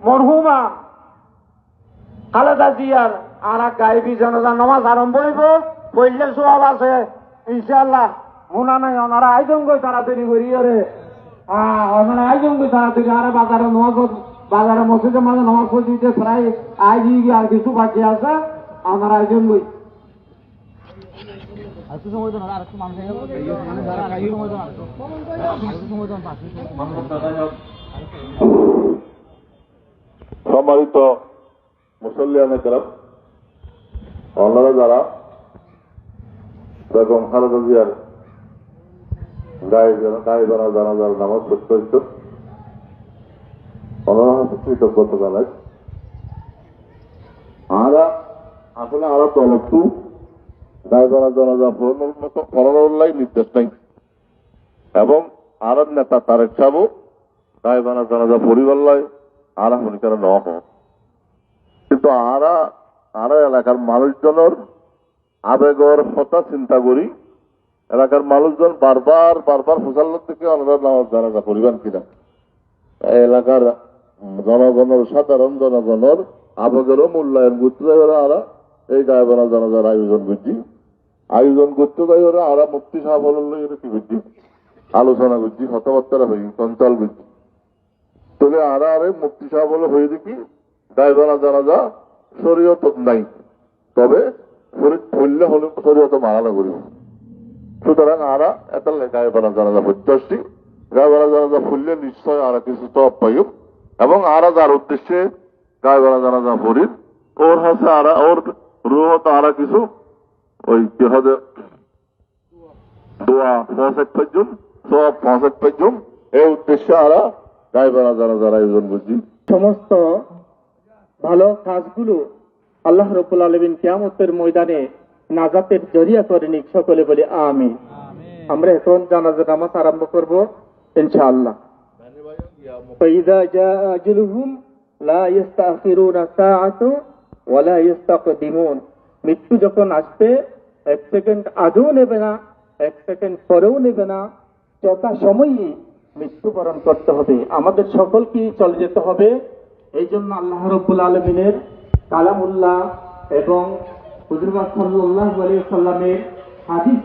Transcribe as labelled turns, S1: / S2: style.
S1: মরহুমা খালেদা জিয়ার আর গাইবি জনতা নামাজ আরম্ভ হইব, পড়লে সওয়াব আছে ইনশাআল্লাহ। মনে নাই ওনারা আয়োজন করে তাড়াতাড়ি করিয়ে রে, ওনারা আয়োজন করে তাড়াতাড়ি আর বাজারে নামাজ, বাজারে মসজিদের মাঝে নামাজ পড়তে প্রায় আজ আর কিছু বাকি আছে, ওনারা আয়োজন করি।
S2: সম্মানিত মুসল্লিয়ানে কেরাম, ওনারা যারা বেগম খালেদা জিয়ার গায়েবানা জানাজার নামাজ পড়তে হইত, ওনারা হাতে কৃতজ্ঞতা জানাই। আসলে আরো তলবটু গায়েবানা জানাজা পড়ানোর নির্দেশ নাই, এবং আর নেতা তারেক সাহেব গায়েবানা জানাজা পরিবার লাই আর ভূমিকার ন হোক, কিন্তু আরা এলাকার মানুষজনের আবেগর কথা চিন্তা করি এলাকার মানুষজন বারবার ফসল থেকে ওনারা নামাজ জানাজা পরিবার কিনা এলাকার জনগণের সাধারণ জনগণের আবেগেরও মূল্যায়ন করতে যাই ওরা আরা এই গায়েবানা জানাজার আয়োজন করতে যাই ওরা আরা মুফতি সাহেব কি করছি আলোচনা করছি, কথাবার্তা হই, চঞ্চল করছি। তবে আরে মুফতি সাহেব হয়ে দেখি গায়েবানা জানাজা শরীয়ত নাই, তবে পড়লে হলে শরীয়ত মানা করিব। সুতরাং আরা এত গায়েবানা জানাজা পড়তে আসছি, গায়েবানা জানাজা ফুললে নিশ্চয় আরা কিছু তব পাইব, এবং আরা যার উদ্দেশ্যে গায়েবানা জানাজা পড়ি ওর হাতে ওর রুহত আরা কিছু ওই কি হবে দোয়া 65 পাইজুম, সব 65 পাইজুম, এই উদ্দেশ্যে আরা গায়েবানা জানাজার আয়োজন করছি।
S1: সমস্ত ভালো কাজগুলো আল্লাহ রাব্বুল আলামিন কিয়ামতের ময়দানে নাজাতের জরিয়া করে নিক, সকলে বলি আমিন। আমরা এখন জানাজা নামাজ আরম্ভ করব ইনশাআল্লাহ। ফাইদা জাআ আজলুহুম লা ইস্তাখিরুনা সাআতু ওয়া লা ইস্তাকদিমুন। মৃত্যু যখন আসবে 1 সেকেন্ড আগেও নেবে না, 1 সেকেন্ড পরেও নেবে না, যথা সময়ই মৃত্যুবরণ করতে হবে। আমাদের সকলকে চলে যেতে হবে। এই জন্য আল্লাহ রাব্বুল আলামিনের কালামুল্লাহ এবং হুজুর সাল্লাল্লাহু আলাইহি ওয়াসাল্লামের হাদিস